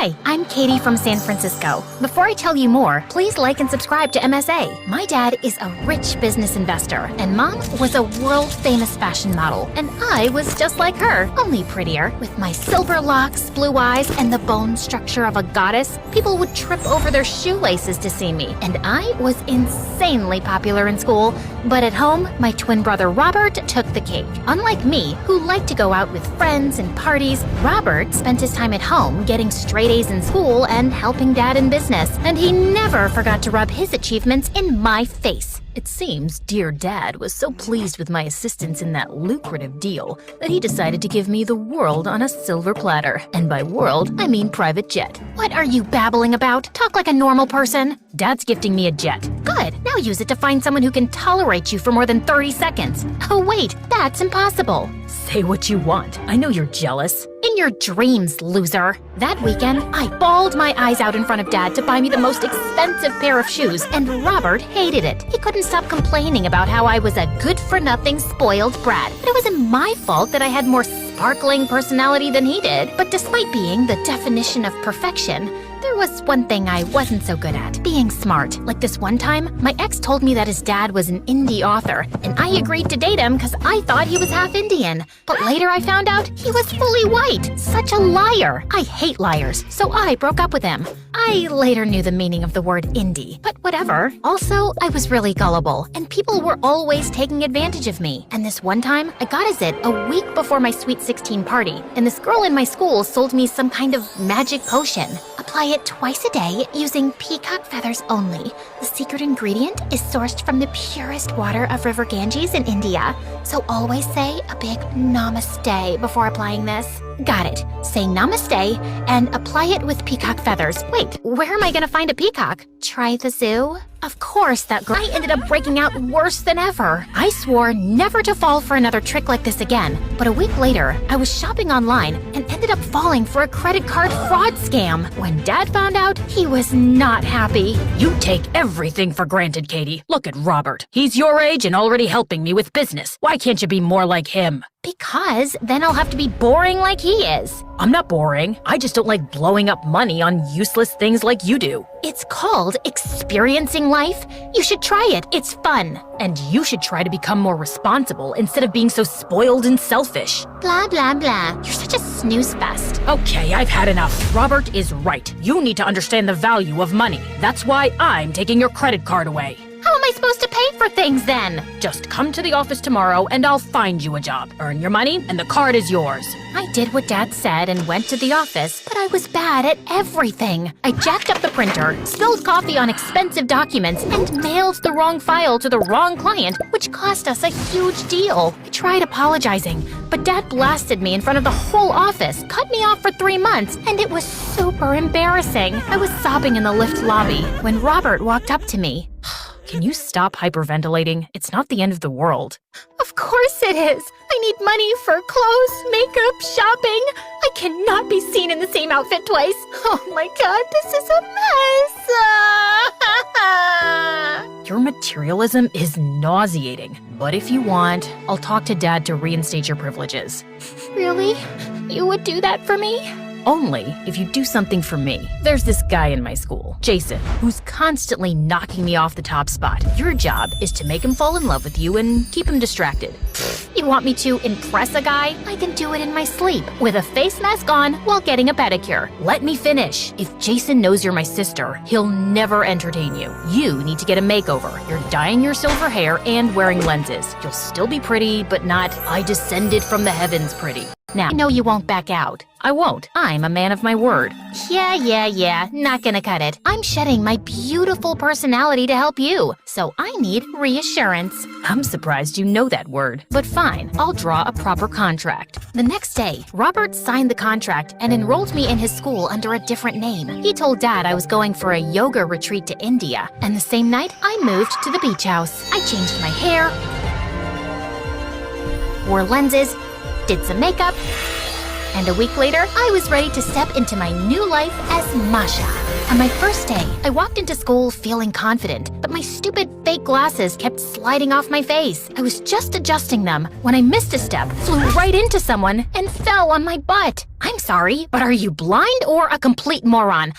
Hi, I'm Katie from San Francisco. Before I tell you more, please like and subscribe to MSA. My dad is a rich business investor, and Mom was a world-famous fashion model, and I was just like her, only prettier. With my silver locks, blue eyes, and the bone structure of a goddess, people would trip over their shoelaces to see me, and I was insanely popular in school. But at home, my twin brother Robert took the cake. Unlike me, who liked to go out with friends and parties, Robert spent his time at home getting straight A's in school and helping Dad in business, and he never forgot to rub his achievements in my face. It seems dear Dad was so pleased with my assistance in that lucrative deal that he decided to give me the world on a silver platter. And by world, I mean private jet. What are you babbling about? Talk like a normal person. Dad's gifting me a jet. Good, now use it to find someone who can tolerate you for more than 30 seconds. Oh wait, that's impossible. Say what you want. I know you're jealous. In your dreams, loser. That weekend, I bawled my eyes out in front of Dad to buy me the most expensive pair of shoes, and Robert hated it. He couldn't stop complaining about how I was a good-for-nothing spoiled brat. But it wasn't my fault that I had more sparkling personality than he did. But despite being the definition of perfection, there was one thing I wasn't so good at, being smart. Like this one time, my ex told me that his dad was an indie author, and I agreed to date him because I thought he was half Indian. But later I found out he was fully white. Such a liar. I hate liars, so I broke up with him. I later knew the meaning of the word indie, but whatever. Also, I was really gullible, and people were always taking advantage of me. And this one time, I got a zit a week before my Sweet 16 party, and this girl in my school sold me some kind of magic potion. Apply it twice a day using peacock feathers only. The secret ingredient is sourced from the purest water of River Ganges in India. So always say a big namaste before applying this. Got it. Say namaste and apply it with peacock feathers. Wait, where am I gonna find a peacock? Try the zoo? Of course, that girl. I ended up breaking out worse than ever. I swore never to fall for another trick like this again. But a week later, I was shopping online and ended up falling for a credit card fraud scam. When Dad found out, he was not happy. You take everything for granted, Katie. Look at Robert. He's your age and already helping me with business. Why can't you be more like him? Because then I'll have to be boring like he is. I'm not boring. I just don't like blowing up money on useless things like you do. It's called experiencing life. You should try it. It's fun. And you should try to become more responsible instead of being so spoiled and selfish. Blah, blah, blah. You're such a snooze fest. Okay, I've had enough. Robert is right. You need to understand the value of money. That's why I'm taking your credit card away. How am I supposed to pay for things then? Just come to the office tomorrow and I'll find you a job. Earn your money and the card is yours. I did what Dad said and went to the office, but I was bad at everything. I jacked up the printer, spilled coffee on expensive documents, and mailed the wrong file to the wrong client, which cost us a huge deal. I tried apologizing, but Dad blasted me in front of the whole office, cut me off for 3 months, and it was super embarrassing. I was sobbing in the lift lobby when Robert walked up to me. Can you stop hyperventilating? It's not the end of the world. Of course it is. I need money for clothes, makeup, shopping. I cannot be seen in the same outfit twice. Oh my God, this is a mess. Your materialism is nauseating. But if you want, I'll talk to Dad to reinstate your privileges. Really? You would do that for me? Only if you do something for me. There's this guy in my school, Jason, who's constantly knocking me off the top spot. Your job is to make him fall in love with you and keep him distracted. You want me to impress a guy? I can do it in my sleep, with a face mask on while getting a pedicure. Let me finish. If Jason knows you're my sister, he'll never entertain you. You need to get a makeover. You're dyeing your silver hair and wearing lenses. You'll still be pretty, but not I descended from the heavens pretty. Now, I know you won't back out. I won't. I'm a man of my word. Yeah. Not gonna cut it. I'm shedding my beautiful personality to help you, so I need reassurance. I'm surprised you know that word. But fine, I'll draw a proper contract. The next day, Robert signed the contract and enrolled me in his school under a different name. He told Dad I was going for a yoga retreat to India, and the same night, I moved to the beach house. I changed my hair, wore lenses, did some makeup, and a week later, I was ready to step into my new life as Masha. On my first day, I walked into school feeling confident, but my stupid fake glasses kept sliding off my face. I was just adjusting them when I missed a step, flew right into someone, and fell on my butt. I'm sorry, but are you blind or a complete moron?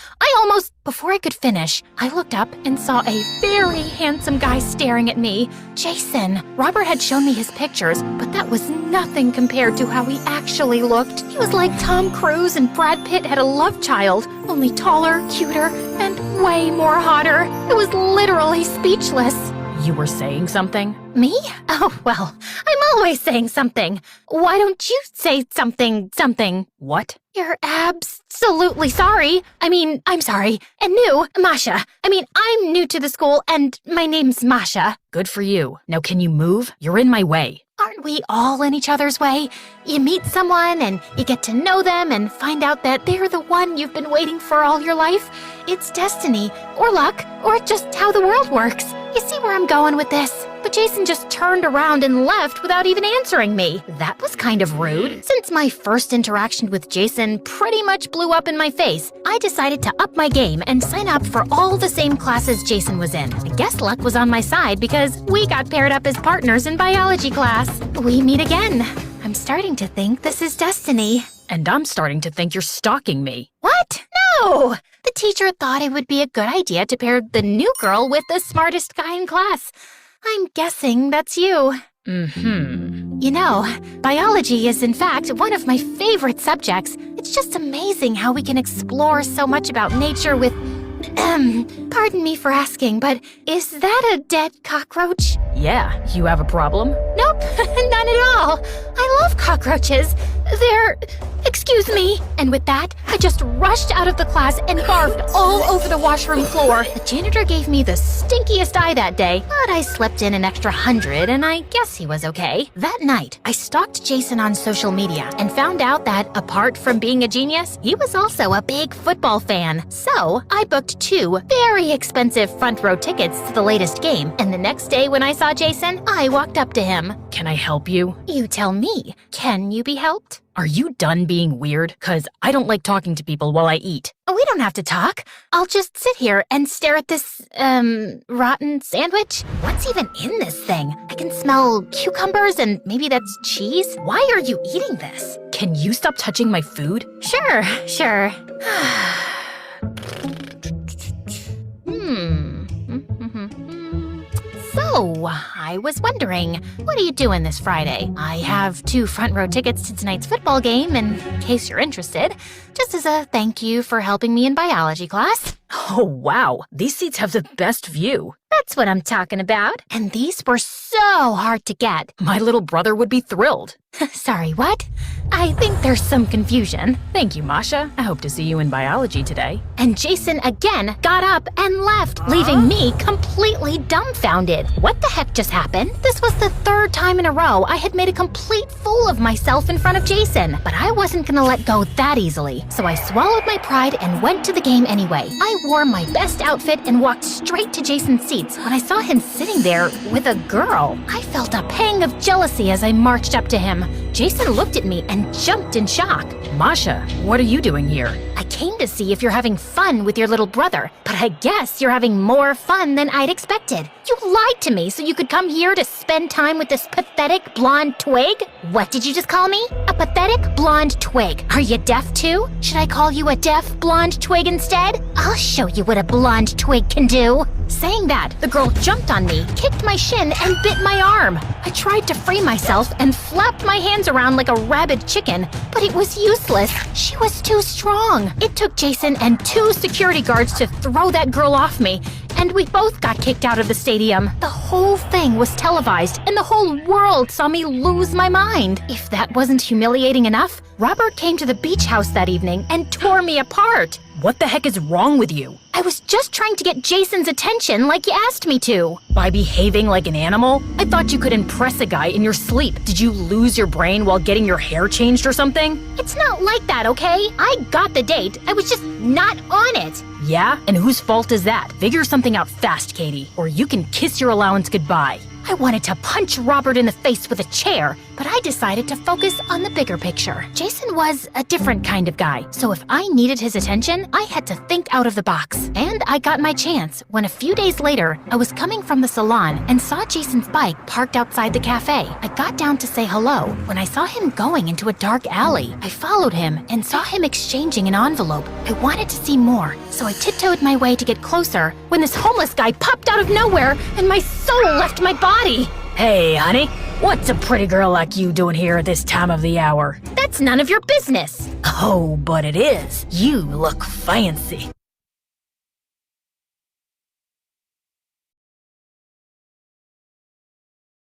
Before I could finish, I looked up and saw a very handsome guy staring at me. Jason. Robert had shown me his pictures, but that was nothing compared to how he actually looked. He was like Tom Cruise and Brad Pitt had a love child, only taller, cuter, and way more hotter. I was literally speechless. You were saying something? Me? Oh, well, I'm always saying something. Why don't you say something? What? You're absolutely sorry. I'm sorry. And new, Masha. I'm new to the school and my name's Masha. Good for you. Now can you move? You're in my way. Aren't we all in each other's way? You meet someone and you get to know them and find out that they're the one you've been waiting for all your life. It's destiny, or luck, or just how the world works. You see where I'm going with this? But Jason just turned around and left without even answering me. That was kind of rude. Since my first interaction with Jason pretty much blew up in my face, I decided to up my game and sign up for all the same classes Jason was in. I guess luck was on my side because we got paired up as partners in biology class. We meet again. I'm starting to think this is destiny. And I'm starting to think you're stalking me. What? No! The teacher thought it would be a good idea to pair the new girl with the smartest guy in class. I'm guessing that's you. You know, biology is in fact one of my favorite subjects. It's just amazing how we can explore so much about nature with... pardon me for asking, but is that a dead cockroach? Yeah, you have a problem? Nope, none at all. I love cockroaches. Excuse me. And with that, I just rushed out of the class and barfed all over the washroom floor. The janitor gave me the stinkiest eye that day, but I slipped in an extra 100 and I guess he was okay. That night, I stalked Jason on social media and found out that apart from being a genius, he was also a big football fan. So I booked 2 very expensive front row tickets to the latest game, and the next day when I saw Jason, I walked up to him. Can I help you? You tell me. Can you be helped? Are you done being weird? 'Cause I don't like talking to people while I eat. We don't have to talk. I'll just sit here and stare at this, rotten sandwich. What's even in this thing? I can smell cucumbers and maybe that's cheese. Why are you eating this? Can you stop touching my food? Sure. So, I was wondering, what are you doing this Friday? I have 2 front row tickets to tonight's football game, in case you're interested, just as a thank you for helping me in biology class. Oh, wow. These seats have the best view. That's what I'm talking about. And these were so hard to get. My little brother would be thrilled. Sorry, what? I think there's some confusion. Thank you, Masha. I hope to see you in biology today. And Jason again got up and left, leaving me completely dumbfounded. What the heck just happened? This was the 3rd time in a row I had made a complete fool of myself in front of Jason. But I wasn't gonna let go that easily. So I swallowed my pride and went to the game anyway. I wore my best outfit and walked straight to Jason's seats. When I saw him sitting there with a girl, I felt a pang of jealousy as I marched up to him. Jason looked at me and jumped in shock. Masha, what are you doing here? I came to see if you're having fun with your little brother, but I guess you're having more fun than I'd expected. You lied to me so you could come here to spend time with this pathetic blonde twig? What did you just call me? A pathetic blonde twig. Are you deaf too? Should I call you a deaf blonde twig instead? I'll show you what a blonde twig can do. Saying that, the girl jumped on me, kicked my shin, and bit my arm. I tried to free myself and flapped my hands around like a rabid chicken, but it was useless. She was too strong. It took Jason and 2 security guards to throw that girl off me, and we both got kicked out of the stadium. The whole thing was televised, and the whole world saw me lose my mind. If that wasn't humiliating enough, Robert came to the beach house that evening and tore me apart. What the heck is wrong with you? I was just trying to get Jason's attention like you asked me to. By behaving like an animal? I thought you could impress a guy in your sleep. Did you lose your brain while getting your hair changed or something? It's not like that, okay? I got the date. I was just not on it. Yeah? And whose fault is that? Figure something out fast, Katie, or you can kiss your allowance goodbye. I wanted to punch Robert in the face with a chair, but I decided to focus on the bigger picture. Jason was a different kind of guy, so if I needed his attention, I had to think out of the box. And I got my chance when a few days later, I was coming from the salon and saw Jason's bike parked outside the cafe. I got down to say hello when I saw him going into a dark alley. I followed him and saw him exchanging an envelope. I wanted to see more, so I tiptoed my way to get closer when this homeless guy popped out of nowhere and my soul left my body. Hey, honey, what's a pretty girl like you doing here at this time of the hour? That's none of your business. Oh, but it is. You look fancy.